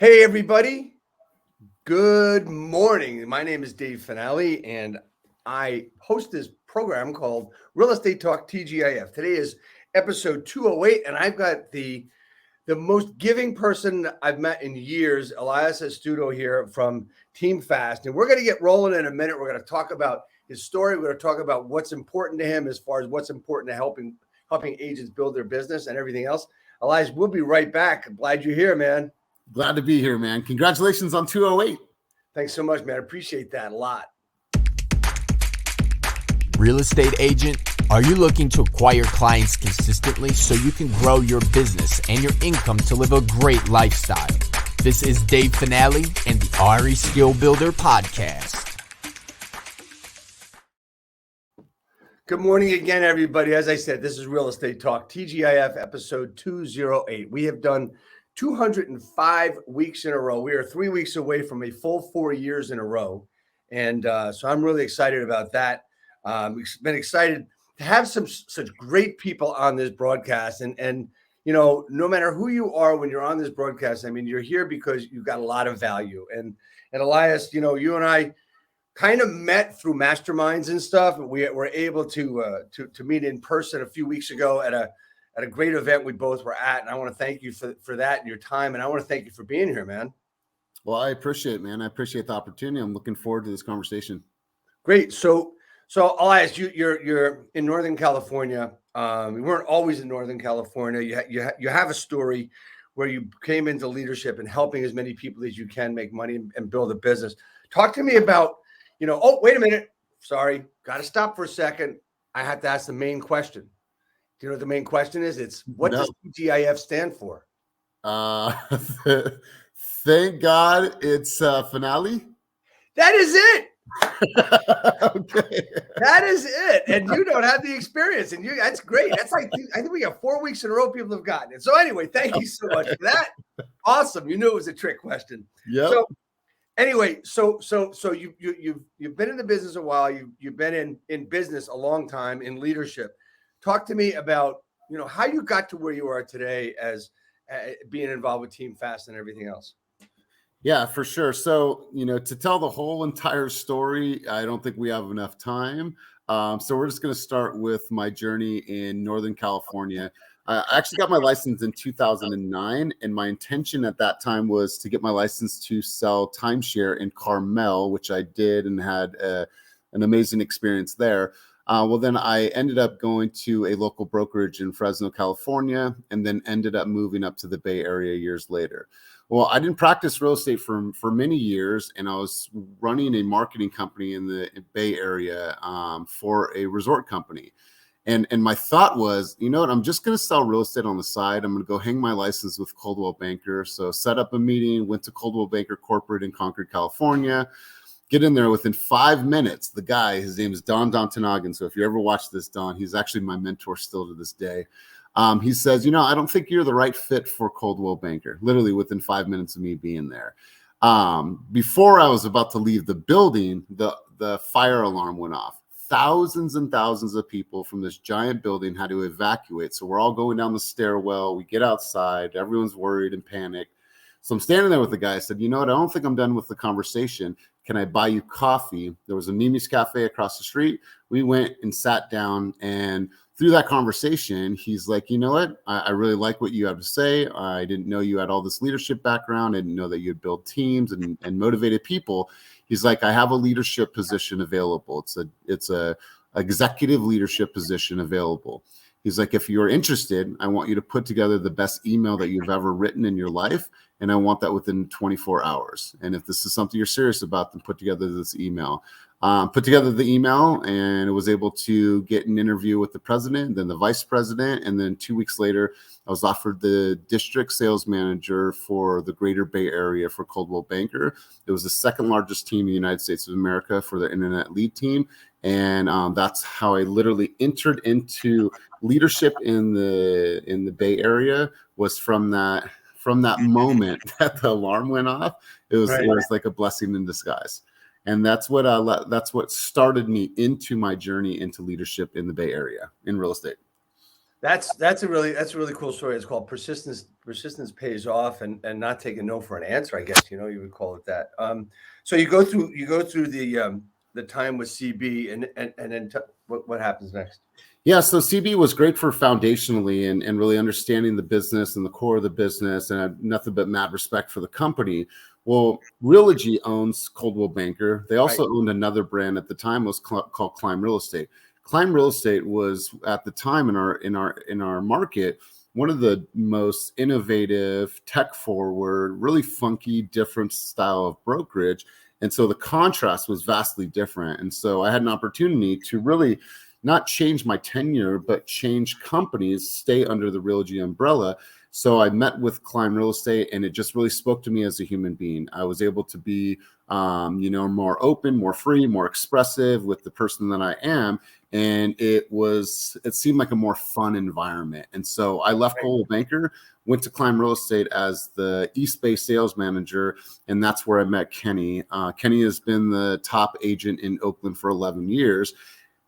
Hey, everybody. Good morning. My name is Dave Finale, and I host this program called Real Estate Talk TGIF. Today is episode 208, and I've got the most giving person I've met in years, Elias Astuto here from Team Fast. And we're going to get rolling in a minute. We're going to talk about his story. We're going to talk about what's important to him as far as what's important to helping agents build their business and everything else. Elias, we'll be right back. I'm glad you're here, man. Glad to be here, man. Congratulations on 208. Thanks so much, man. I appreciate that a lot. Real estate agent, are you looking to acquire clients consistently so you can grow your business and your income to live a great lifestyle? This is Dave Finale and the RE Skill Builder Podcast. Good morning again, everybody. As I said, this is Real Estate Talk, TGIF episode 208. We have done 205 weeks in a row. We are 3 weeks away from a full 4 years in a row. And so I'm really excited about that. We've been excited to have such great people on this broadcast. And you know, no matter who you are when you're on this broadcast, I mean, you're here because you've got a lot of value. And Elias, you know, you and I kind of met through masterminds and stuff. We were able to meet in person a few weeks ago at a great event we both were at. And I want to thank you for that and your time. And I want to thank you for being here, man. Well, I appreciate it, man. I appreciate the opportunity. I'm looking forward to this conversation. Great. So Elias, you're in Northern California. You weren't always in Northern California. You have a story where you came into leadership and helping as many people as you can make money and build a business. Talk to me about, you know, oh, wait a minute. Sorry. Got to stop for a second. I have to ask the main question. Do you know what the main question is? It's what does TGIF stand for? Thank God it's finale. That is it. Okay. That is it. And you don't have the experience. And that's great. That's like, I think we got 4 weeks in a row people have gotten it. So anyway, thank you so much for that. Awesome. You knew it was a trick question. Yeah. So anyway, so you've been in the business a while. You've been in business a long time in leadership. Talk to me about, you know, how you got to where you are today as being involved with Team Fast and everything else. Yeah, for sure. So, you know, to tell the whole entire story, I don't think we have enough time. So we're just going to start with my journey in Northern California. I actually got my license in 2009, and my intention at that time was to get my license to sell timeshare in Carmel, which I did and had an amazing experience there. Well, then I ended up going to a local brokerage in Fresno, California, and then ended up moving up to the Bay Area years later. Well, I didn't practice real estate for many years, and I was running a marketing company in the Bay Area for a resort company. And my thought was, you know what, I'm just going to sell real estate on the side. I'm going to go hang my license with Coldwell Banker. So set up a meeting, went to Coldwell Banker Corporate in Concord, California. Get in there within 5 minutes. The guy, his name is Don Tanagan. So if you ever watch this, Don, he's actually my mentor still to this day. He says, you know, I don't think you're the right fit for Coldwell Banker, literally within 5 minutes of me being there. Before I was about to leave the building, the fire alarm went off. Thousands and thousands of people from this giant building had to evacuate. So we're all going down the stairwell. We get outside. Everyone's worried and panicked. So I'm standing there with the guy. I said, you know what? I don't think I'm done with the conversation. Can I buy you coffee? There was a Mimi's Cafe across the street. We went and sat down, and through that conversation, he's like, you know what? I really like what you have to say. I didn't know you had all this leadership background. I didn't know that you'd build teams and motivated people. He's like, I have a leadership position available. It's a executive leadership position available. He's like, if you're interested, I want you to put together the best email that you've ever written in your life. And I want that within 24 hours. And if this is something you're serious about, then put together this email. Put together the email, and was able to get an interview with the president, then the vice president. And then 2 weeks later, I was offered the district sales manager for the greater Bay Area for Coldwell Banker. It was the second largest team in the United States of America for their internet lead team. And that's how I literally entered into leadership in the Bay Area, was from that moment that the alarm went off. It was like a blessing in disguise. And that's what started me into my journey into leadership in the Bay Area in real estate. That's a really cool story. It's called persistence. Persistence pays off, and not taking no for an answer. I guess you would call it that. So you go through the time with CB, and then what happens next? Yeah, so CB was great for foundationally and really understanding the business and the core of the business, and I have nothing but mad respect for the company. Well, Realogy owns Coldwell Banker. They also owned another brand at the time was called Climb Real Estate. Climb Real Estate was at the time in our market one of the most innovative, tech forward, really funky, different style of brokerage. And so the contrast was vastly different. And so I had an opportunity to really not change my tenure, but change companies, stay under the Realogy umbrella. So I met with Climb Real Estate, and it just really spoke to me as a human being. I was able to be, more open, more free, more expressive with the person that I am. And it seemed like a more fun environment. And so I left Coldwell Banker, went to Climb Real Estate as the East Bay sales manager. And that's where I met Kenny. Kenny has been the top agent in Oakland for 11 years.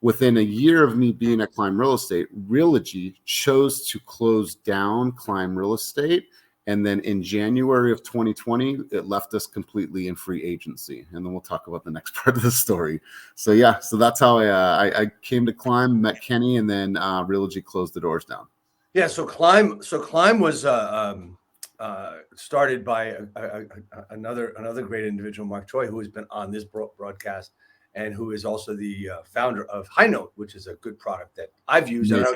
Within a year of me being at Climb Real Estate, Realogy chose to close down Climb Real Estate. And then in January of 2020, it left us completely in free agency. And then we'll talk about the next part of the story. So yeah, so that's how I came to Climb, met Kenny, and then Realogy closed the doors down. Yeah, so Climb was started by another great individual, Mark Choi, who has been on this broadcast, and who is also the founder of High Note, which is a good product that I've used. And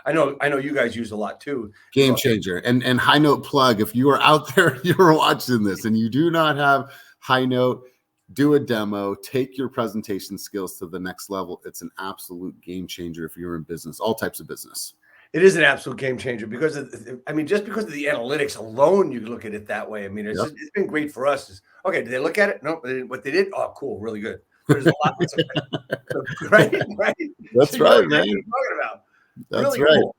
I know you guys use a lot too. Game changer. And High Note plug, if you are out there, you're watching this and you do not have High Note, do a demo, take your presentation skills to the next level. It's an absolute game changer if you're in business, all types of business. It is an absolute game changer because just because of the analytics alone, you look at it that way. I mean, it's been great for us. Okay, did they look at it? No, what they did? Oh, cool, really good. There's a lot. Right. That's so right, man. What you're talking about. That's really right. Cool.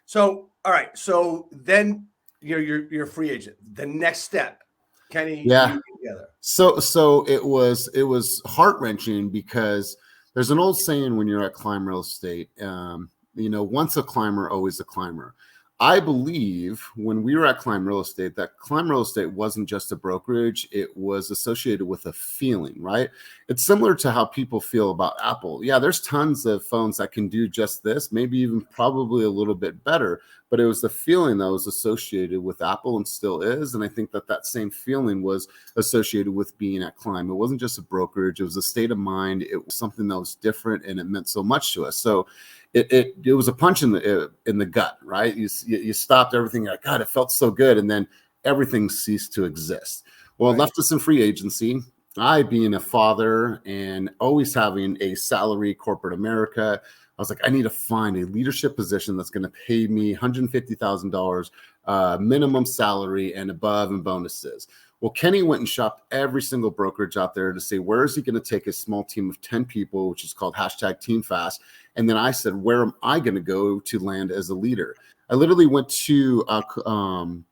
So, all right. So then you're a free agent. The next step, Kenny. Yeah. Together. So it was heart-wrenching because there's an old saying when you're at Climb Real Estate, once a climber, always a climber. I believe when we were at Climb Real Estate, that Climb Real Estate wasn't just a brokerage. It was associated with a feeling, right? It's similar to how people feel about Apple. Yeah, there's tons of phones that can do just this, maybe even probably a little bit better, but it was the feeling that was associated with Apple and still is. And I think that same feeling was associated with being at Climb. It wasn't just a brokerage. It was a state of mind. It was something that was different, and it meant so much to us. So it was a punch in the gut, right? You stopped everything. You're like, God, it felt so good. And then everything ceased to exist. Well, It left us in free agency. I, being a father and always having a salary corporate America, I was like, I need to find a leadership position that's going to pay me $150,000 minimum salary and above and bonuses. Well, Kenny went and shopped every single brokerage out there to say, where is he going to take a small team of 10 people, which is called #TeamFast. And then I said, where am I going to go to land as a leader? I literally went to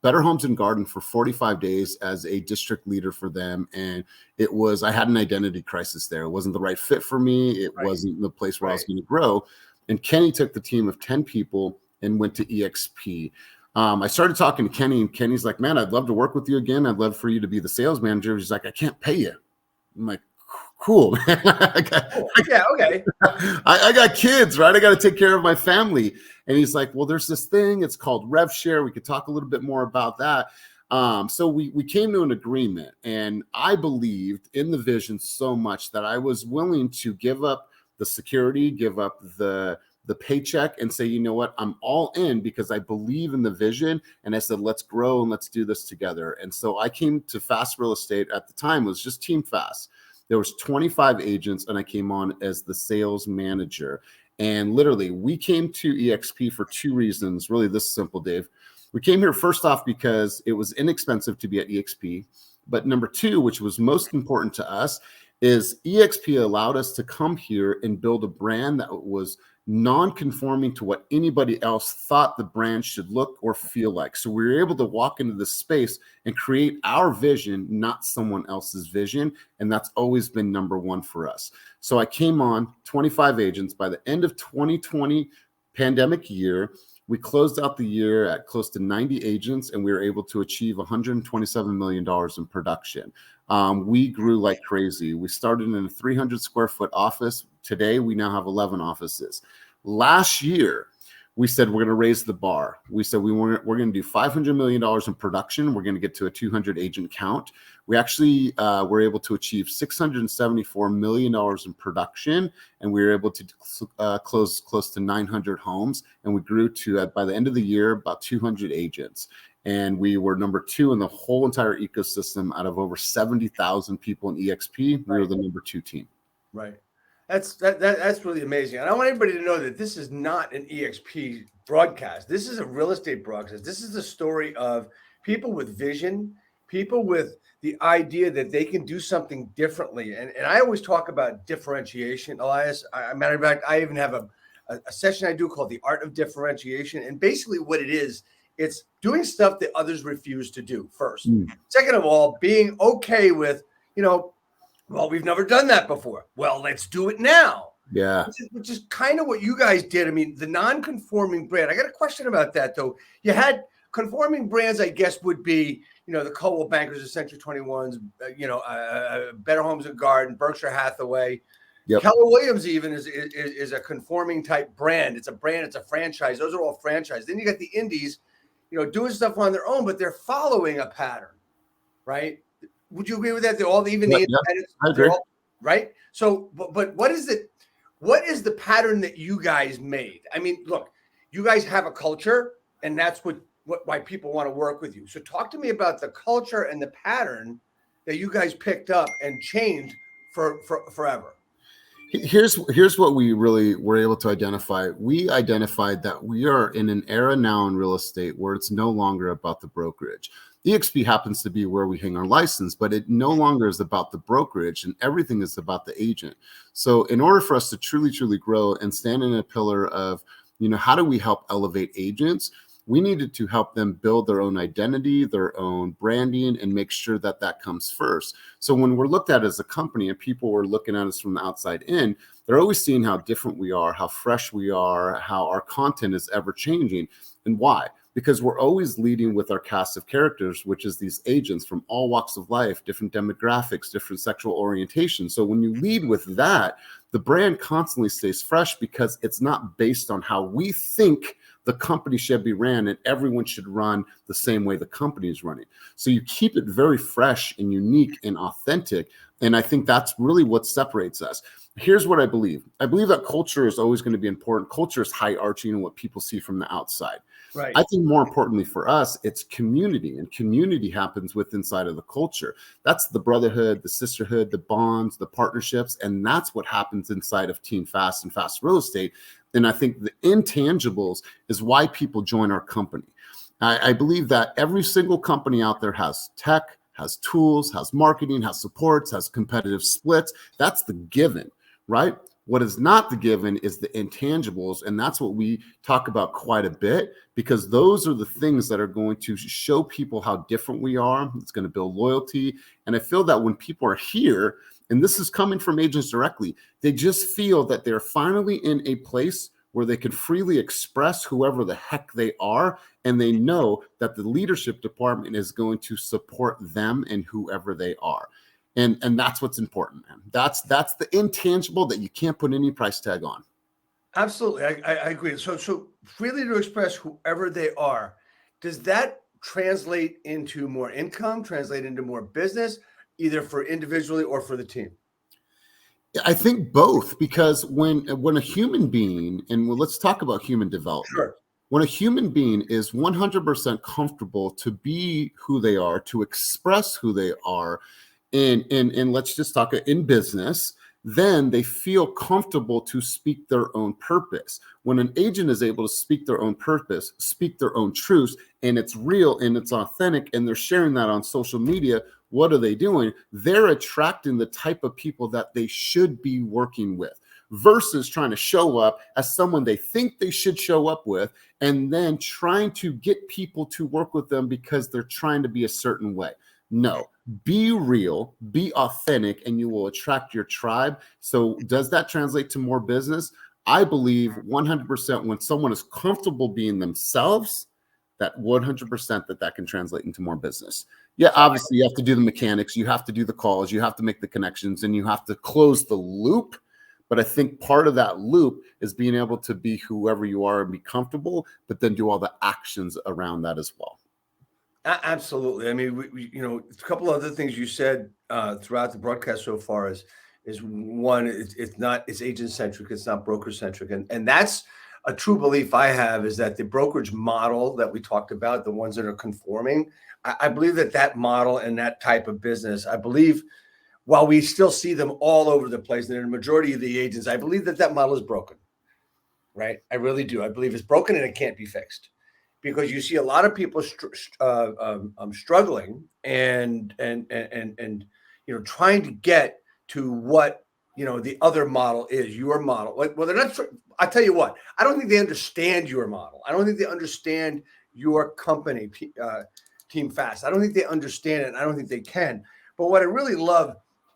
Better Homes and Garden for 45 days as a district leader for them. And I had an identity crisis there. It wasn't the right fit for me. It wasn't the place where I was going to grow. And Kenny took the team of 10 people and went to EXP. I started talking to Kenny, and Kenny's like, man, I'd love to work with you again. I'd love for you to be the sales manager. He's like, I can't pay you. I'm like, cool. Yeah, okay. I got kids, right? I got to take care of my family. And he's like, well, there's this thing. It's called Rev Share. We could talk a little bit more about that. So we came to an agreement, and I believed in the vision so much that I was willing to give up the security, give up the paycheck, and say, you know what, I'm all in because I believe in the vision. And I said, let's grow and let's do this together. And so I came to Fast Real Estate at the time. It was just Team Fast. There was 25 agents, and I came on as the sales manager. And literally, we came to EXP for two reasons. Really this simple, Dave. We came here first off because it was inexpensive to be at EXP. But number two, which was most important to us, is EXP allowed us to come here and build a brand that was non-conforming to what anybody else thought the brand should look or feel like. So we were able to walk into this space and create our vision, not someone else's vision. And that's always been number one for us. So I came on 25 agents by the end of 2020 pandemic year. We closed out the year at close to 90 agents, and we were able to achieve $127 million in production. We grew like crazy. We started in a 300 square foot office. Today, we now have 11 offices. Last year, we said we're going to raise the bar. We said we're going to do $500 million in production. We're going to get to a 200 agent count. We actually were able to achieve $674 million in production, and we were able to close close to 900 homes. And we grew to, by the end of the year, about 200 agents. And we were number 2 in the whole entire ecosystem out of over 70,000 people in EXP. We were the number 2 team. Right. That's really amazing. And I want everybody to know that this is not an EXP broadcast. This is a real estate broadcast. This is the story of people with vision, people with the idea that they can do something differently. And I always talk about differentiation, Elias. Matter of fact, I even have a session I do called The Art of Differentiation. And basically what it is, it's doing stuff that others refuse to do first. Second of all, being okay with, well, we've never done that before. Well, let's do it now. Yeah. Which is kind of what you guys did. I mean, the non-conforming brand. I got a question about that, though. You had conforming brands, I guess, would be, the Coldwell Bankers, the Century 21s, Better Homes and Garden, Berkshire Hathaway. Yep. Keller Williams even is a conforming type brand. It's a brand. It's a franchise. Those are all franchise. Then you got the indies, doing stuff on their own, but they're following a pattern, right? Would you agree with that? They're all even the independents, I agree. Right? So, but what is it? What is the pattern that you guys made? I mean, look, you guys have a culture, and that's why people want to work with you. So, talk to me about the culture and the pattern that you guys picked up and changed for forever. Here's what we really were able to identify. We identified that we are in an era now in real estate where it's no longer about the brokerage. EXP happens to be where we hang our license, but it no longer is about the brokerage, and everything is about the agent. So in order for us to truly, truly grow and stand in a pillar of, how do we help elevate agents? We needed to help them build their own identity, their own branding, and make sure that that comes first. So when we're looked at as a company and people were looking at us from the outside in, they're always seeing how different we are, how fresh we are, how our content is ever changing. And why? Because we're always leading with our cast of characters, which is these agents from all walks of life, different demographics, different sexual orientation. So when you lead with that, the brand constantly stays fresh because it's not based on how we think the company should be ran, and everyone should run the same way the company is running. So you keep it very fresh and unique and authentic. And I think that's really what separates us. Here's what I believe. I believe that culture is always going to be important. Culture is high arching and what people see from the outside. Right. I think more importantly for us, it's community, and community happens inside of the culture. That's the brotherhood, the sisterhood, the bonds, the partnerships, and that's what happens inside of Team Fast and Fast Real Estate. And I think the intangibles is why people join our company. I believe that every single company out there has tech, has tools, has marketing, has supports, has competitive splits. That's the given, right? What is not the given is the intangibles. And that's what we talk about quite a bit, because those are the things that are going to show people how different we are. It's going to build loyalty. And I feel that when people are here, and this is coming from agents directly, they just feel that they're finally in a place where they can freely express whoever the heck they are. And they know that the leadership department is going to support them and whoever they are. And that's what's important, man. That's the intangible that you can't put any price tag on. Absolutely. I agree. So freely to express whoever they are, does that translate into more income, translate into more business, either for individually or for the team? I think both, because when a human being, and let's talk about human development. Sure. When a human being is 100% comfortable to be who they are, to express who they are, and let's just talk in business, then they feel comfortable to speak their own purpose. When an agent is able to speak their own purpose, speak their own truths, and it's real and it's authentic, and they're sharing that on social media, what are they doing? They're attracting the type of people that they should be working with, versus trying to show up as someone they think they should show up with, and then trying to get people to work with them because they're trying to be a certain way. No, be real, be authentic, and you will attract your tribe. So does that translate to more business? I believe 100% when someone is comfortable being themselves, that 100% that can translate into more business. Yeah, obviously you have to do the mechanics, you have to do the calls, you have to make the connections, and you have to close the loop. But I think part of that loop is being able to be whoever you are and be comfortable, but then do all the actions around that as well. Absolutely. I mean, a couple other things you said throughout the broadcast so far is one, it's agent centric, it's not broker centric, and that's a true belief I have, is that the brokerage model that we talked about, the ones that are conforming, I believe that model and that type of business, I believe, while we still see them all over the place, and in the majority of the agents, I believe that model is broken. Right? I really do. I believe it's broken and it can't be fixed, because you see a lot of people struggling and trying to get to what the other model is, your model. Well, they're not. I tell you what, I don't think they understand your model. I don't think they understand your company, Team Fast. I don't think they understand it. I don't think they can. But what I really love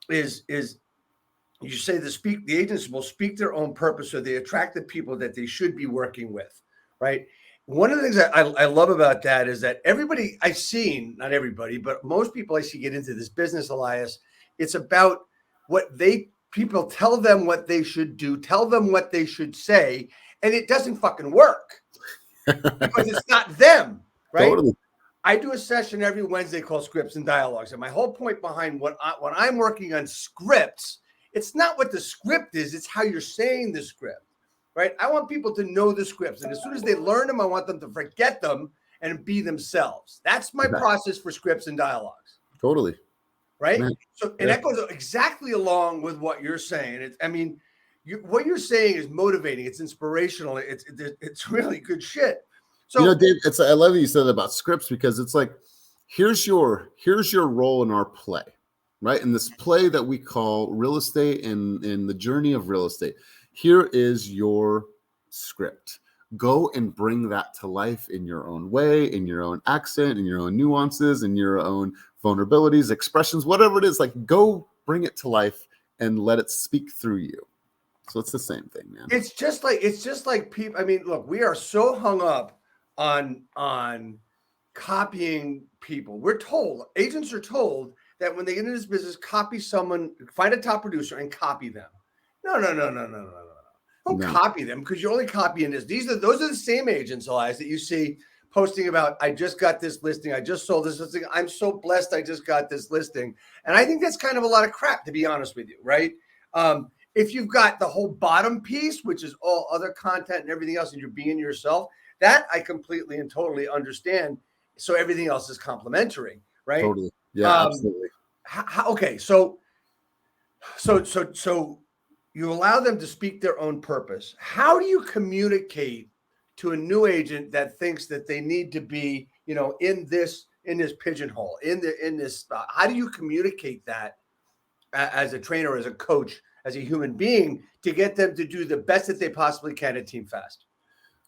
is you say the agents will speak their own purpose, so they attract the people that they should be working with, right? One of the things that I love about that is that everybody I've seen, not everybody, but most people I see get into this business, Elias, it's about what people tell them what they should do, tell them what they should say, and it doesn't fucking work because it's not them, right? Totally. I do a session every Wednesday called Scripts and Dialogues, and my whole point behind when I'm working on scripts, it's not what the script is, it's how you're saying the script, right? I want people to know the scripts. And as soon as they learn them, I want them to forget them and be themselves. That's my process for Scripts and Dialogues. Totally. Right? Man. So, and that goes exactly along with what you're saying. What you're saying is motivating. It's inspirational. It's really good shit. So, Dave, I love what you said about scripts, because it's like, here's your role in our play. Right? In this play that we call real estate and in the journey of real estate, here is your script. Go and bring that to life in your own way, in your own accent, in your own nuances, in your own vulnerabilities, expressions, whatever it is. Like, go bring it to life and let it speak through you. So it's the same thing, man. It's just like people. I mean, look, we are so hung up on copying people. We're told, agents are told, that when they get into this business, copy someone, find a top producer and copy them. No. Don't copy them, because you're only copying this. Those are the same agents, Elias, that you see posting about, I just got this listing, I just sold this listing, I'm so blessed I just got this listing. And I think that's kind of a lot of crap, to be honest with you, right? If you've got the whole bottom piece, which is all other content and everything else, and you're being yourself, that I completely and totally understand. So everything else is complementary, right? Totally. Yeah, absolutely. Okay, so you allow them to speak their own purpose. How do you communicate to a new agent that thinks that they need to be, in this pigeonhole, in this spot? How do you communicate that as a trainer, as a coach, as a human being, to get them to do the best that they possibly can at Team Fast?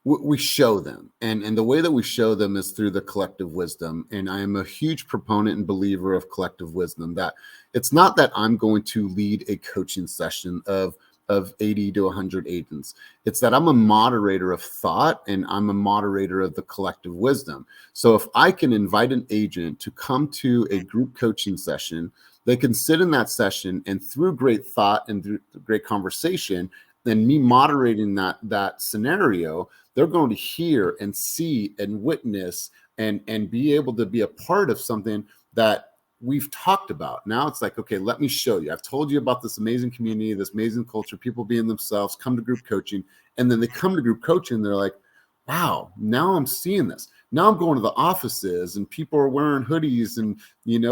We show them, and the way that we show them is through the collective wisdom. And I am a huge proponent and believer of collective wisdom, that it's not that I'm going to lead a coaching session of 80 to 100 agents. It's that I'm a moderator of thought, and I'm a moderator of the collective wisdom. So if I can invite an agent to come to a group coaching session, they can sit in that session, and through great thought and through great conversation, and me moderating that scenario, they're going to hear and see and witness and be able to be a part of something that we've talked about. Now it's like, okay, let me show you. I've told you about this amazing community, this amazing culture, people being themselves, come to group coaching. And then they come to group coaching, they're like, wow, now I'm seeing this. Now I'm going to the offices and people are wearing hoodies and,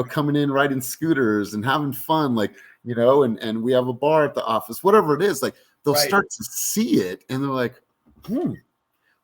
coming in riding scooters and having fun, and we have a bar at the office, whatever it is, like they'll start to see it and they're like,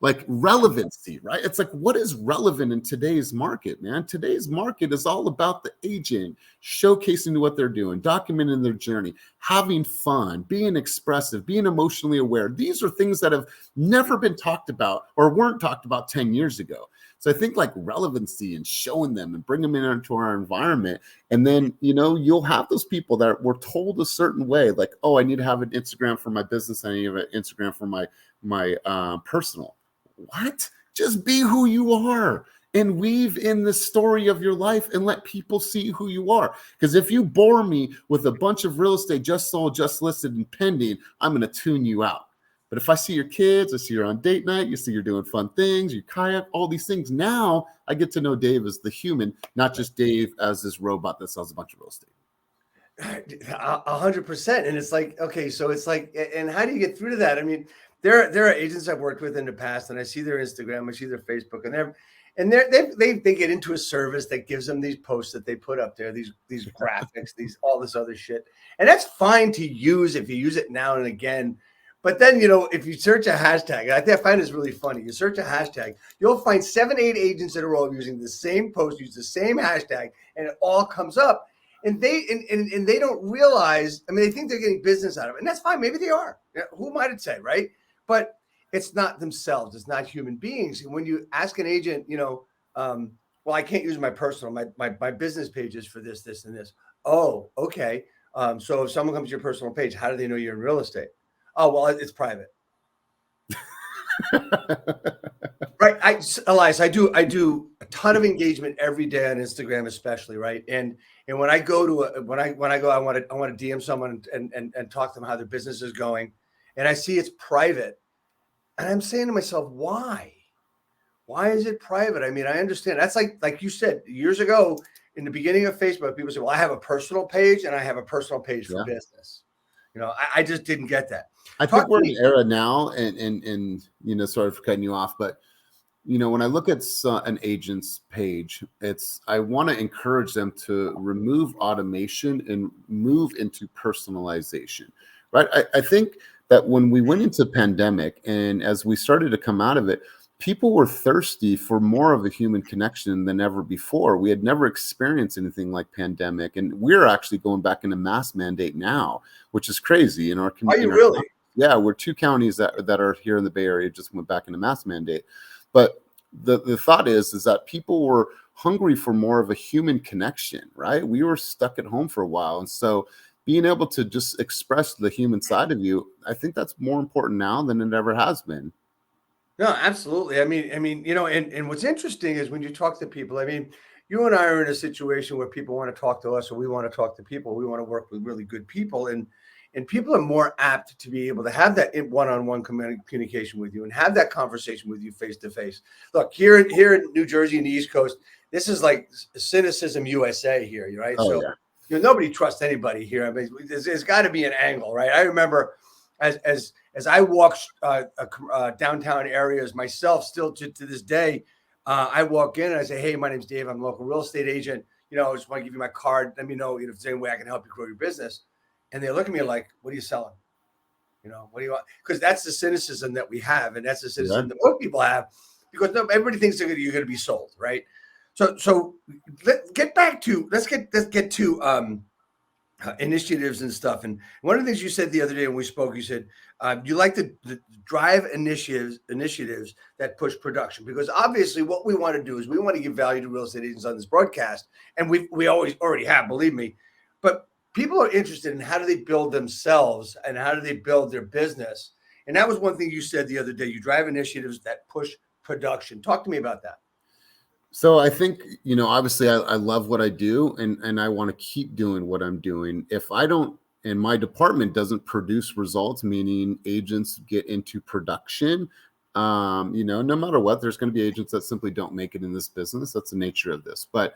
like relevancy, right? It's like, what is relevant in today's market, man? Today's market is all about the agent showcasing what they're doing, documenting their journey, having fun, being expressive, being emotionally aware. These are things that have never been talked about or weren't talked about 10 years ago. So I think like relevancy and showing them and bring them into our environment. And then, you'll have those people that were told a certain way, like, oh, I need to have an Instagram for my business. I need to have an Instagram for my personal. What? Just be who you are and weave in the story of your life and let people see who you are. Because if you bore me with a bunch of real estate just sold, just listed, and pending, I'm going to tune you out. But if I see your kids, I see you're on date night, you see you're doing fun things, you kayak, all these things. Now I get to know Dave as the human, not just Dave as this robot that sells a bunch of real estate. 100%. And it's like, okay, so it's like, and how do you get through to that? I mean, there are agents I've worked with in the past, and I see their Instagram, I see their Facebook, and they get into a service that gives them these posts that they put up there, these graphics, all this other shit. And that's fine to use if you use it now and again. But then, if you search a hashtag, I find this really funny. You search a hashtag, you'll find 7, 8 agents in a row using the same post, use the same hashtag, and it all comes up. And they don't realize, I mean, they think they're getting business out of it. And that's fine. Maybe they are. Who might it say, right? But it's not themselves. It's not human beings. And when you ask an agent, well, I can't use my personal, my business pages for this, and this. Oh, okay. So if someone comes to your personal page, how do they know you're in real estate? Oh, well, it's private. Right. Elias, I do a ton of engagement every day on Instagram, especially. Right. And when I go to I want to DM someone and talk to them how their business is going. And I see it's private. And I'm saying to myself, why? Why is it private? I mean, I understand. That's like you said years ago in the beginning of Facebook, people say, well, I have a personal page and I have a personal page for business. I just didn't get that. I think we're in an era now, and sorry for cutting you off, but when I look at an agent's page, I want to encourage them to remove automation and move into personalization, right? I think that when we went into pandemic and as we started to come out of it, people were thirsty for more of a human connection than ever before. We had never experienced anything like pandemic, and we're actually going back into mask mandate now, which is crazy in our community. Are you really? Yeah, we're 2 counties that are here in the Bay Area just went back into mask mandate. But the thought is that people were hungry for more of a human connection, right? We were stuck at home for a while. And so being able to just express the human side of you, I think that's more important now than it ever has been. No, absolutely. I mean, and what's interesting is when you talk to people, I mean, you and I are in a situation where people want to talk to us, or we want to talk to people. We want to work with really good people, and people are more apt to be able to have that one-on-one communication with you and have that conversation with you face to face. Look, here in New Jersey and the East Coast, this is like cynicism USA here, right? Oh, so nobody trusts anybody here. I mean, there's got to be an angle, right? I remember as I walk downtown areas myself, still to this day, I walk in and I say, hey, my name's Dave. I'm a local real estate agent. I just want to give you my card. Let me know if there's any way I can help you grow your business. And they look at me like, what are you selling? What do you want? Because that's the cynicism that we have. And that's the cynicism that most people have, because everybody thinks you're going to be sold, right? So let's get to initiatives and stuff. And one of the things you said the other day when we spoke, you said you like to drive initiatives that push production, because obviously what we want to do is we want to give value to real estate agents on this broadcast. And we already have, believe me, but people are interested in how do they build themselves and how do they build their business. And that was one thing you said the other day. You drive initiatives that push production. Talk to me about that. So I think, obviously I love what I do and I want to keep doing what I'm doing. If I don't, and my department doesn't produce results, meaning agents get into production, no matter what, there's going to be agents that simply don't make it in this business. That's the nature of this. But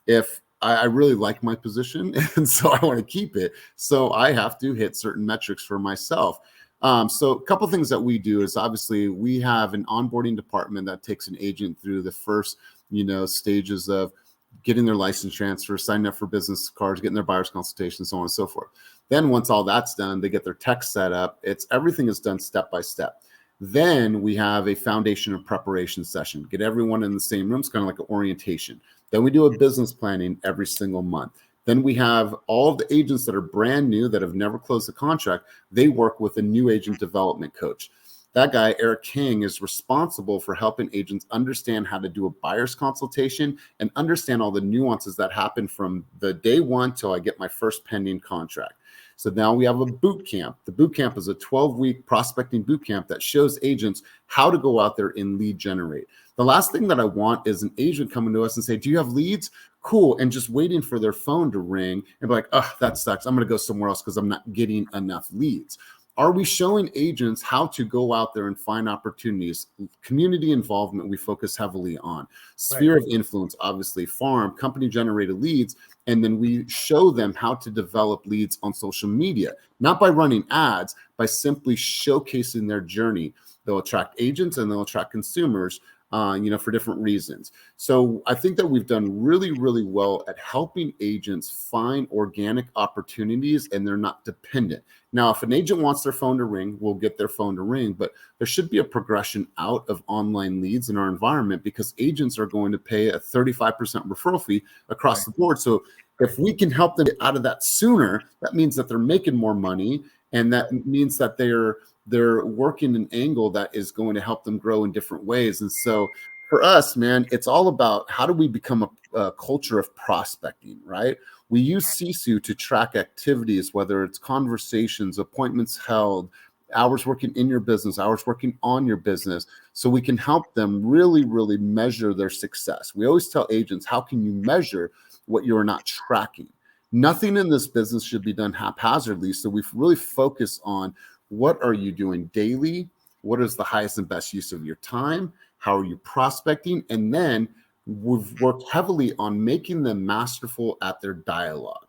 if I really like my position, and so I want to keep it, so I have to hit certain metrics for myself. So a couple things that we do is obviously we have an onboarding department that takes an agent through the first stages of getting their license transfer, signing up for business cards, getting their buyer's consultation, so on and so forth. Then once all that's done, they get their tech set up. Everything is done step by step. Then we have a foundation and preparation session, get everyone in the same room. It's kind of like an orientation. Then we do a business planning every single month. Then we have all of the agents that are brand new that have never closed a contract. They work with a new agent development coach. that guy, Eric King, is responsible for helping agents understand how to do a buyer's consultation and understand all the nuances that happen from the day one till I get my first pending contract. So now we have a boot camp. The boot camp is a 12-week prospecting boot camp that shows agents how to go out there and lead generate. The last thing that I want is an agent coming to us and say, do you have leads? Cool. And just waiting for their phone to ring and be like, oh, that sucks. I'm going to go somewhere else because I'm not getting enough leads. Are we showing agents how to go out there and find opportunities? Community involvement, we focus heavily on. Sphere of influence, obviously, farm, company-generated leads, and then we show them how to develop leads on social media, not by running ads, by simply showcasing their journey. They'll attract agents and they'll attract consumers, for different reasons. So I think that we've done really, really well at helping agents find organic opportunities and they're not dependent. Now, if an agent wants their phone to ring, we'll get their phone to ring, but there should be a progression out of online leads in our environment because agents are going to pay a 35% referral fee across the board. So if we can help them get out of that sooner, that means that they're making more money, and that means that they're working an angle that is going to help them grow in different ways. And so for us, man, it's all about how do we become a culture of prospecting, right? We use Sisu to track activities, whether it's conversations, appointments held, hours working in your business, hours working on your business, so we can help them really, really measure their success. We always tell agents, how can you measure what you're not tracking? Nothing in this business should be done haphazardly. So we really focus on what are you doing daily? What is the highest and best use of your time? How are you prospecting? And then we've worked heavily on making them masterful at their dialogue.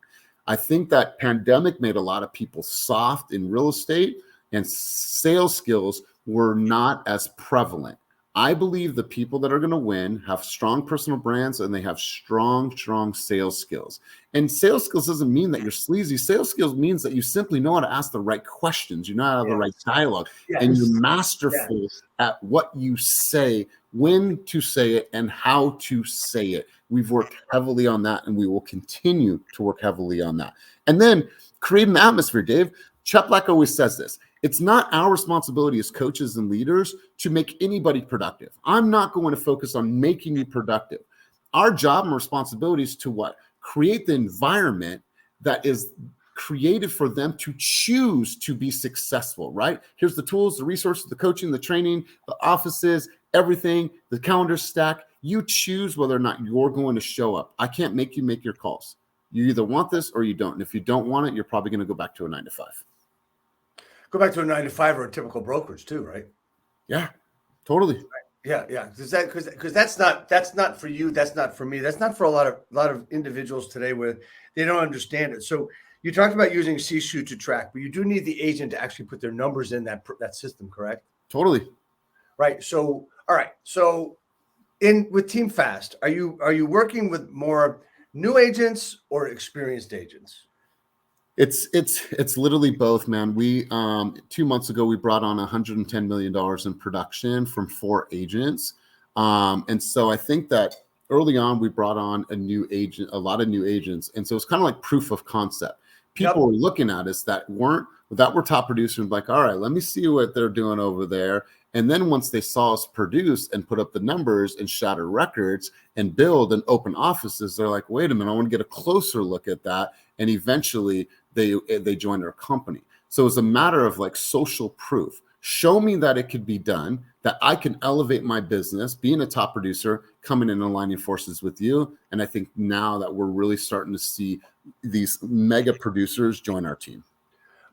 I think that pandemic made a lot of people soft in real estate, and sales skills were not as prevalent. I believe the people that are going to win have strong personal brands and they have strong sales skills. And sales skills doesn't mean that you're sleazy. Sales skills means that you simply know how to ask the right questions. You know how to have the right dialogue, and you're masterful at what you say, when to say it, and how to say it. We've worked heavily on that, and we will continue to work heavily on that. And then create an atmosphere, Dave. Chet Black always says this. It's not our responsibility as coaches and leaders to make anybody productive. I'm not going to focus on making you productive. Our job and responsibility is to what? Create the environment that is created for them to choose to be successful, right? Here's the tools, the resources, the coaching, the training, the offices, everything, the calendar stack. You choose whether or not you're going to show up. I can't make you make your calls. You either want this or you don't. And if you don't want it, you're probably going to go back to a 9-to-5. Go back to a 9-to-5 or a typical brokerage too, right? Yeah, totally. Right. Yeah. Because that's not for you. That's not for me. That's not for a lot of individuals today where they don't understand it. So you talked about using Sisu to track, but you do need the agent to actually put their numbers in that system, correct? Totally. Right. So all right. So with Team Fast, are you working with more new agents or experienced agents? It's literally both, man. We 2 months ago, we brought on $110 million in production from 4 agents. And so I think that early on, we brought on a lot of new agents. And so it's kind of like proof of concept. People were looking at us that were top producers, like, all right, let me see what they're doing over there. And then once they saw us produce and put up the numbers and shatter records and build and open offices, they're like, wait a minute, I want to get a closer look at that. And eventually they joined our company. So it's a matter of like social proof. Show me that it could be done, that I can elevate my business, being a top producer, coming in and aligning forces with you. And I think now that we're really starting to see these mega producers join our team.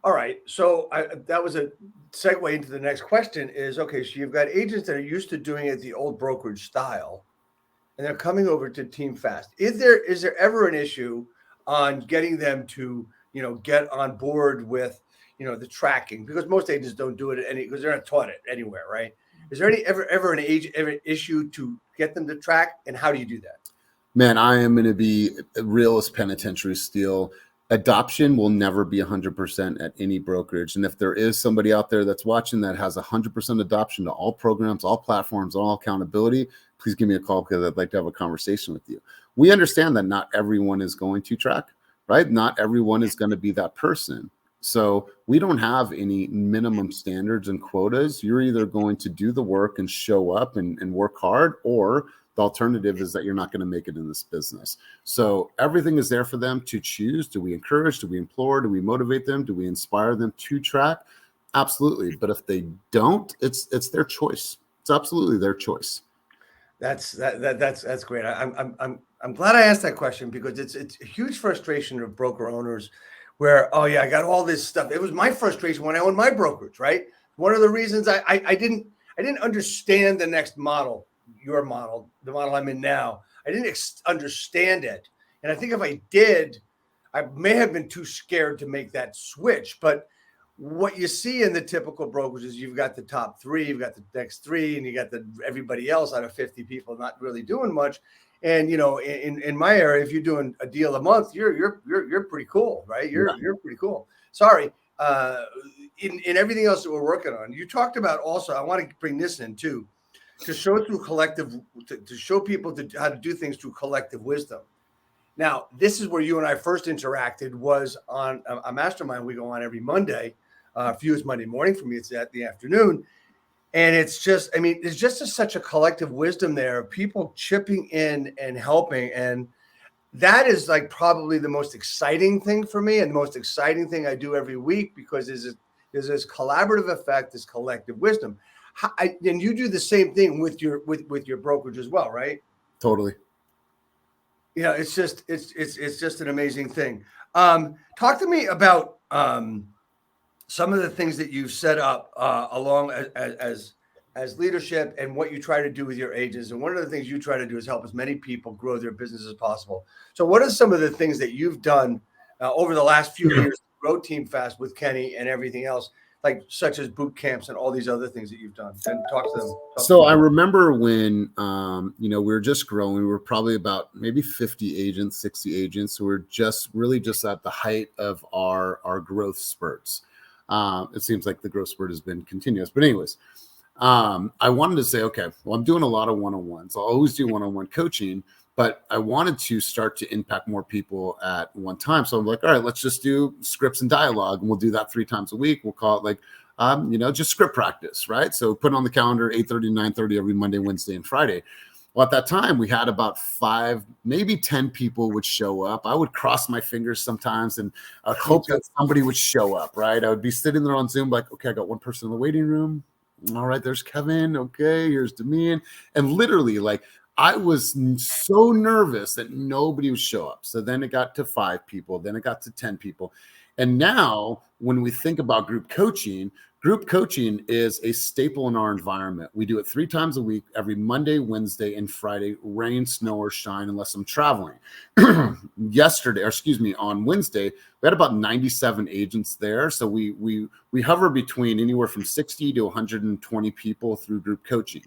All right. So that was a segue into the next question is, okay, so you've got agents that are used to doing it the old brokerage style, and they're coming over to Team Fast. Is there ever an issue on getting them to, get on board with, the tracking? Because most agents don't do it because they're not taught it anywhere, right? Is there ever an issue to get them to track, and how do you do that? Man, I am going to be real as penitentiary steel. Adoption will never be 100% at any brokerage. And if there is somebody out there that's watching that has 100% adoption to all programs, all platforms, all accountability, please give me a call because I'd like to have a conversation with you. We understand that not everyone is going to track, right? Not everyone is going to be that person. So we don't have any minimum standards and quotas. You're either going to do the work and show up and work hard, or the alternative is that you're not going to make it in this business. So everything is there for them to choose. Do we encourage? Do we implore? Do we motivate them? Do we inspire them to track? Absolutely. But if they don't, it's their choice. It's absolutely their choice. That's great. I'm glad I asked that question, because it's a huge frustration of broker owners where, oh yeah, I got all this stuff. It was my frustration when I owned my brokerage, right? One of the reasons I didn't understand the next model, your model, the model I'm in now. I didn't understand it. And I think if I did, I may have been too scared to make that switch. But what you see in the typical brokerage is you've got the top three, you've got the next three, and you got everybody else out of 50 people not really doing much. And in my area, if you're doing a deal a month, you're pretty cool, right? You're pretty cool. Sorry. In everything else that we're working on, you talked about also. I want to bring this in too, to show through collective, to show people how to do things through collective wisdom. Now, this is where you and I first interacted, was on a mastermind we go on every Monday. For you, it's Monday morning. For me, it's at the afternoon. And it's just, there's just such a collective wisdom there of people chipping in and helping. And that is like probably the most exciting thing for me, and the most exciting thing I do every week, because there's this collaborative effect, this collective wisdom. And you do the same thing with your brokerage as well, right? Totally. It's just an amazing thing. Talk to me about some of the things that you've set up along as leadership, and what you try to do with your agents. And one of the things you try to do is help as many people grow their business as possible. So what are some of the things that you've done over the last few years to grow Team Fast with Kenny and everything else, like such as boot camps and all these other things that you've done? And talk to them. So I remember when, we were just growing. We were probably about maybe 50 agents, 60 agents. So we're just at the height of our growth spurts. It seems like the growth spurt has been continuous, but anyways, I wanted to say, okay, well, I'm doing a lot of one-on-ones. I'll always do one-on-one coaching, but I wanted to start to impact more people at one time. So I'm like, all right, let's just do scripts and dialogue, and we'll do that 3 times a week. We'll call it like, just script practice, right? So put on the calendar 8:30 to 9:30 every Monday, Wednesday, and Friday. Well, at that time, we had about 5, maybe 10 people would show up. I would cross my fingers sometimes and hope that somebody would show up, right? I would be sitting there on Zoom like, okay, I got one person in the waiting room. All right, there's Kevin. Okay, here's Damian. And literally, like, I was so nervous that nobody would show up. So then it got to 5 people. Then it got to 10 people. And now when we think about group coaching is a staple in our environment. We do it 3 times a week, every Monday, Wednesday, and Friday, rain, snow, or shine, unless I'm traveling. On Wednesday, we had about 97 agents there. So we hover between anywhere from 60 to 120 people through group coaching.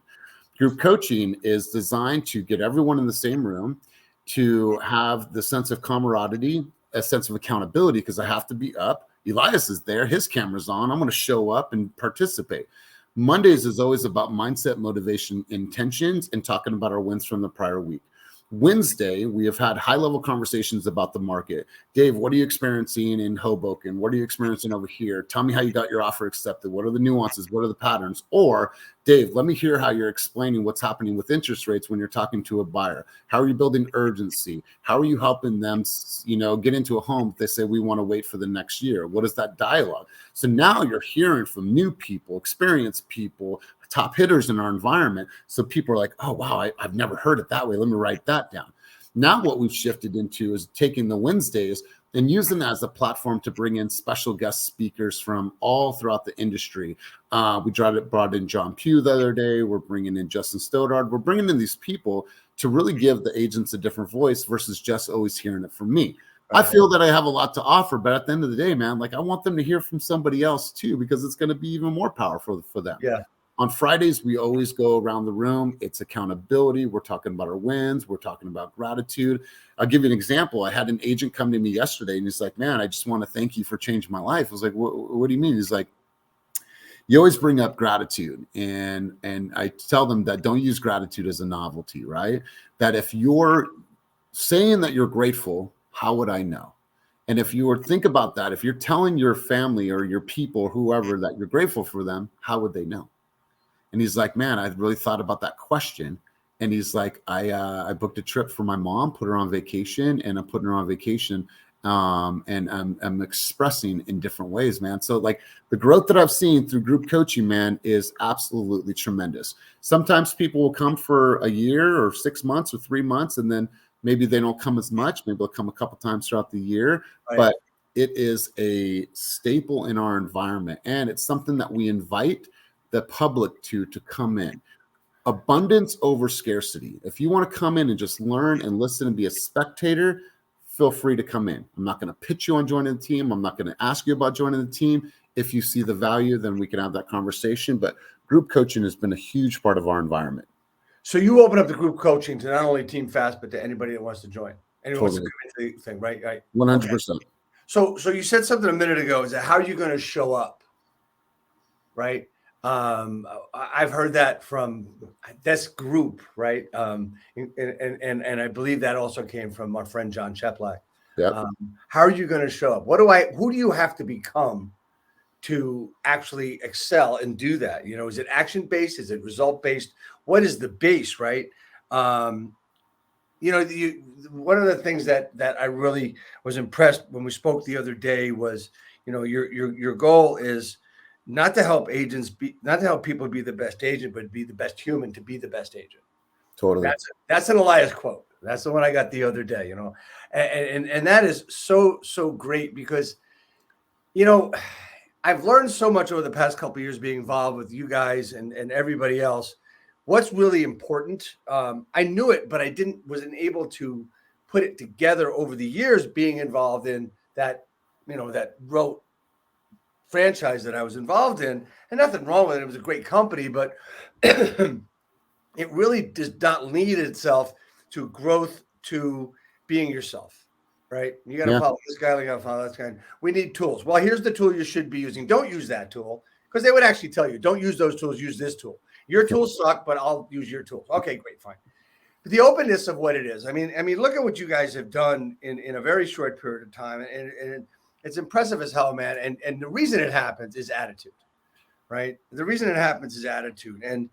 Group coaching is designed to get everyone in the same room, to have the sense of camaraderie, a sense of accountability, because I have to be up. Elias is there. His camera's on. I'm going to show up and participate. Mondays is always about mindset, motivation, intentions, and talking about our wins from the prior week. Wednesday, we have had high-level conversations about the market. Dave, what are you experiencing in Hoboken? What are you experiencing over here? Tell me how you got your offer accepted. What are the nuances? What are the patterns? Or, Dave, let me hear how you're explaining what's happening with interest rates when you're talking to a buyer. How are you building urgency? How are you helping them, get into a home if they say we want to wait for the next year? What is that dialogue? So now you're hearing from new people, experienced people, top hitters in our environment. So people are like, oh, wow, I've never heard it that way. Let me write that down. Now what we've shifted into is taking the Wednesdays and using them as a platform to bring in special guest speakers from all throughout the industry. We brought in John Pugh the other day. We're bringing in Justin Stoddard. We're bringing in these people to really give the agents a different voice versus just always hearing it from me. I feel that I have a lot to offer, but at the end of the day, man, like I want them to hear from somebody else too, because it's going to be even more powerful for them. Yeah. On Fridays, we always go around the room. It's accountability. We're talking about our wins. We're talking about gratitude. I'll give you an example. I had an agent come to me yesterday, and he's like, man, I just want to thank you for changing my life. I was like, what do you mean? He's like, you always bring up gratitude. And I tell them that don't use gratitude as a novelty, right? That if you're saying that you're grateful, how would I know? And if you were think about that, if you're telling your family or your people, or whoever, that you're grateful for them, how would they know? And he's like, man, I really thought about that question. And he's like, I booked a trip for my mom, put her on vacation, and I'm putting her on vacation. And I'm expressing in different ways, man. So like the growth that I've seen through group coaching, man, is absolutely tremendous. Sometimes people will come for a year or 6 months or 3 months, and then maybe they don't come as much. Maybe they'll come a couple times throughout the year, Right. but it is a staple in our environment. And it's something that we invite the public to come in. Abundance over scarcity. If you want to come in and just learn and listen and be a spectator, feel free to come in. I'm not going to pitch you on joining the team. I'm not going to ask you about joining the team. If you see the value, then we can have that conversation. But group coaching has been a huge part of our environment. So you open up the group coaching to not only Team Fast, but to anybody that wants to join. Anyone wants to come into the thing, right? Right. 100%. Okay. So you said something a minute ago. Is that how are you going to show up? Right. I've heard that from this group, right? And I believe that also came from our friend John Cheplak. Yep. How are you going to show up? Who do you have to become to actually excel and do that? Is it action based? Is it result based? What is the base, right? One of the things that I really was impressed when we spoke the other day was, your goal is not to help people be the best agent, but be the best human to be the best agent. Totally. That's an Elias quote. That's the one I got the other day, and that is so great because, I've learned so much over the past couple of years being involved with you guys and everybody else. What's really important. I knew it, but I wasn't able to put it together over the years being involved in that, that wrote franchise that I was involved in, and nothing wrong with it. It was a great company, but it really does not lead itself to growth, to being yourself, right? You got to follow this guy, you got to follow that guy. We need tools. Well, here's the tool you should be using. Don't use that tool, because they would actually tell you, don't use those tools, use this tool. Your tools suck, but I'll use your tools. Okay, great, fine. But the openness of what it is. I mean, look at what you guys have done in a very short period of time, and it's impressive as hell, man. And the reason it happens is attitude, right? The reason it happens is attitude. And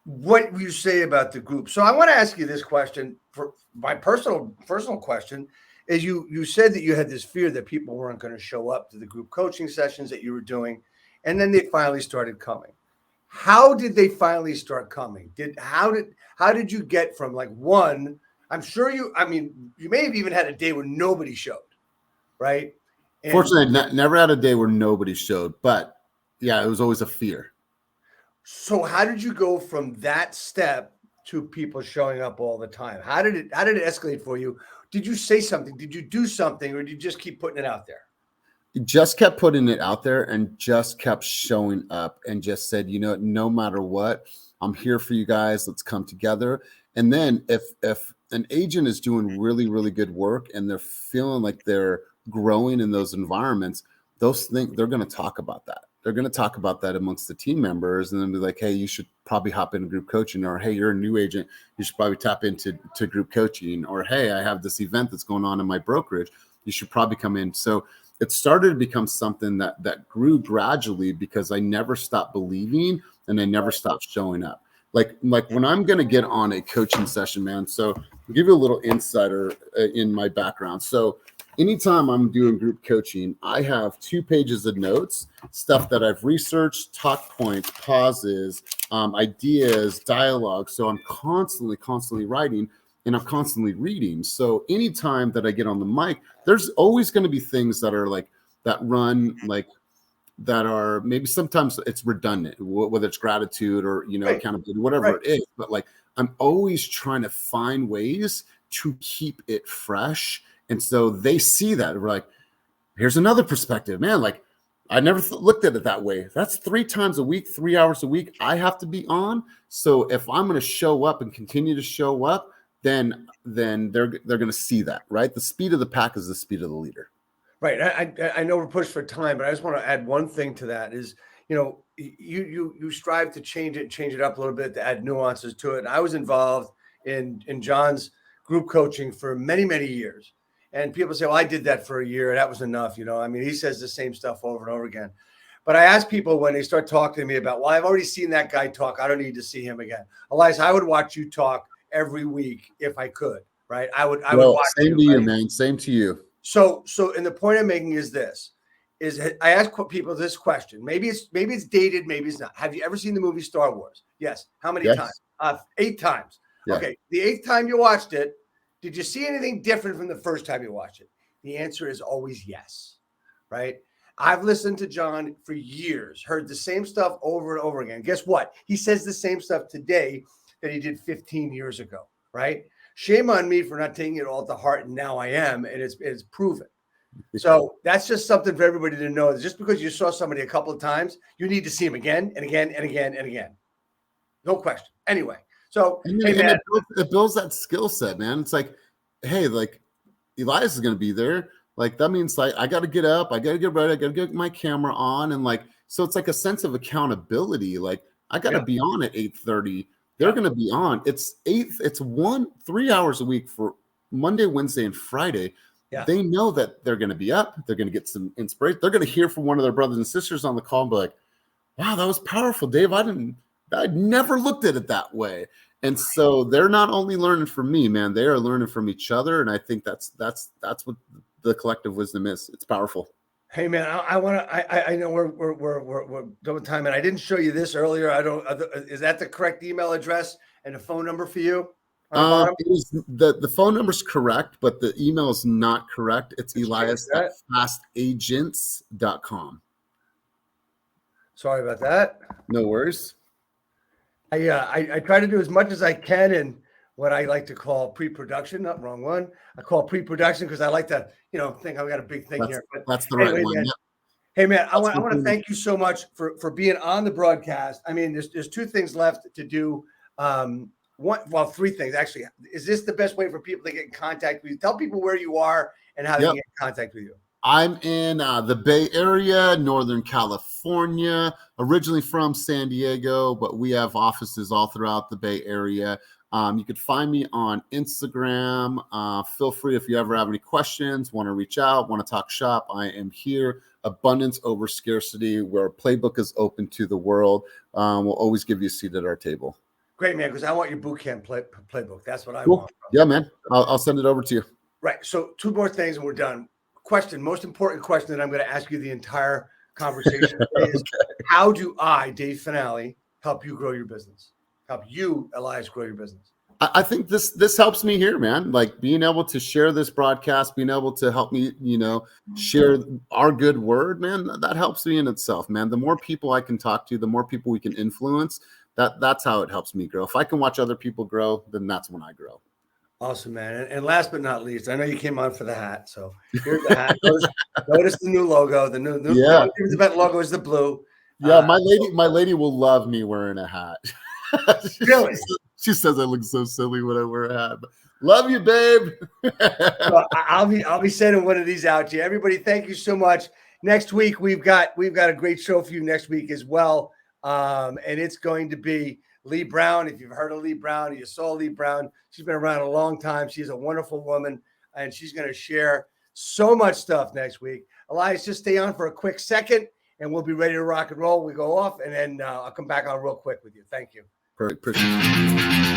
what you say about the group. So I want to ask you this question. For my personal question is, you said that you had this fear that people weren't going to show up to the group coaching sessions that you were doing, and then they finally started coming. How did they finally start coming? How did you get from like one? I'm sure you may have even had a day where nobody showed. Right. Fortunately, I never had a day where nobody showed, but yeah, it was always a fear. So how did you go from that step to people showing up all the time? How did it escalate for you? Did you say something? Did you do something, or did you just keep putting it out there? Just kept putting it out there and just kept showing up and just said, no matter what, I'm here for you guys. Let's come together. And then if an agent is doing really, really good work and they're feeling like they're growing in those environments, those things, they're going to talk about that. They're going to talk about that amongst the team members, and then be like, hey, you should probably hop into group coaching, or hey, you're a new agent, you should probably tap into group coaching, or hey, I have this event that's going on in my brokerage, you should probably come in. So it started to become something that grew gradually, because I never stopped believing and I never stopped showing up. Like when I'm going to get on a coaching session, man. So I'll give you a little insider in my background. So anytime I'm doing group coaching, I have 2 pages of notes, stuff that I've researched, talk points, pauses, ideas, dialogue. So I'm constantly writing, and I'm constantly reading. So anytime that I get on the mic, there's always going to be things that are like that run like that are maybe sometimes it's redundant, whether it's gratitude or, Right. accountability, whatever Right. it is. But like, I'm always trying to find ways to keep it fresh. And so they see that. We're like, here's another perspective, man. Like, I never looked at it that way. That's 3 times a week, 3 hours a week I have to be on. So if I'm going to show up and continue to show up, then they're going to see that, right? The speed of the pack is the speed of the leader. Right. I know we're pushed for time, but I just want to add one thing to that is, you strive to change it up a little bit, to add nuances to it. And I was involved in John's group coaching for many, many years. And people say, well, I did that for a year. That was enough. I mean, he says the same stuff over and over again. But I ask people when they start talking to me about, well, I've already seen that guy talk. I don't need to see him again. Elias, I would watch you talk every week if I could, right? I would watch same you, to right? you, man. Same to you. So, and the point I'm making is this, I ask people this question. Maybe it's dated, maybe it's not. Have you ever seen the movie Star Wars? Yes. How many times? 8 times. Yeah. Okay. The 8th time you watched it, did you see anything different from the first time you watched it? The answer is always yes, right? I've listened to John for years, heard the same stuff over and over again. Guess what? He says the same stuff today that he did 15 years ago, right? Shame on me for not taking it all to heart, and now I am, and it's proven. So that's just something for everybody to know. Just because you saw somebody a couple of times, you need to see him again and again and again and again. No question. Anyway, so it builds that skill set, man. It's like, hey, like Elias is going to be there. Like that means like I got to get up, I got to get ready, I got to get my camera on, and like so it's like a sense of accountability. Like I got to be on at 8:30. They're going to be on. It's 3 hours a week for Monday, Wednesday, and Friday. Yeah. They know that they're going to be up. They're going to get some inspiration. They're going to hear from one of their brothers and sisters on the call and be like, wow, that was powerful, Dave. I'd never looked at it that way. And so they're not only learning from me, man, they are learning from each other. And I think that's what the collective wisdom is. It's powerful. Hey man, I know we're done with time, and I didn't show you this earlier. Is that the correct email address and the phone number for you? The phone number is correct, but the email is not correct. It's elias@fastagents.com. Sorry about that. No worries. I try to do as much as I can in what I like to call pre-production. Not wrong one. I call pre-production because I like to, think I've got a big thing here. But that's the right one. Man, yeah. Hey man, I want to thank you so much for being on the broadcast. I mean, there's 2 things left to do. 3 things actually. Is this the best way for people to get in contact with you? Tell people where you are and how they get in contact with you. I'm in the Bay Area, Northern California, originally from San Diego, but we have offices all throughout the Bay Area. You could find me on Instagram. Feel free if you ever have any questions, want to reach out, want to talk shop. I am here. Abundance over scarcity, where playbook is open to the world. We'll always give you a seat at our table. Great, man, because I want your boot camp playbook. That's what I want. Bro. Yeah, man. I'll send it over to you. Right. So 2 more things and we're done. Most important question that I'm going to ask you the entire conversation is, how do I, Dave Finale, help you grow your business? Help you, Elias, grow your business? I think this helps me here, man. Like being able to share this broadcast, being able to help me, share our good word, man, that helps me in itself, man. The more people I can talk to, the more people we can influence, that's how it helps me grow. If I can watch other people grow, then that's when I grow. Awesome, man. And last but not least, I know you came on for the hat. So here's the hat. Notice the new logo. The new event logo is the blue. Yeah, my lady will love me wearing a hat. Really? She says I look so silly when I wear a hat. Love you, babe. So I'll be sending one of these out to you. Everybody, thank you so much. Next week we've got a great show for you next week as well. And it's going to be Lee Brown. If you've heard of Lee Brown, you saw Lee Brown. She's been around a long time. She's a wonderful woman, and she's going to share so much stuff next week. Elias, just stay on for a quick second, and we'll be ready to rock and roll. We go off, and then I'll come back on real quick with you. Thank you. Perfect. Appreciate it.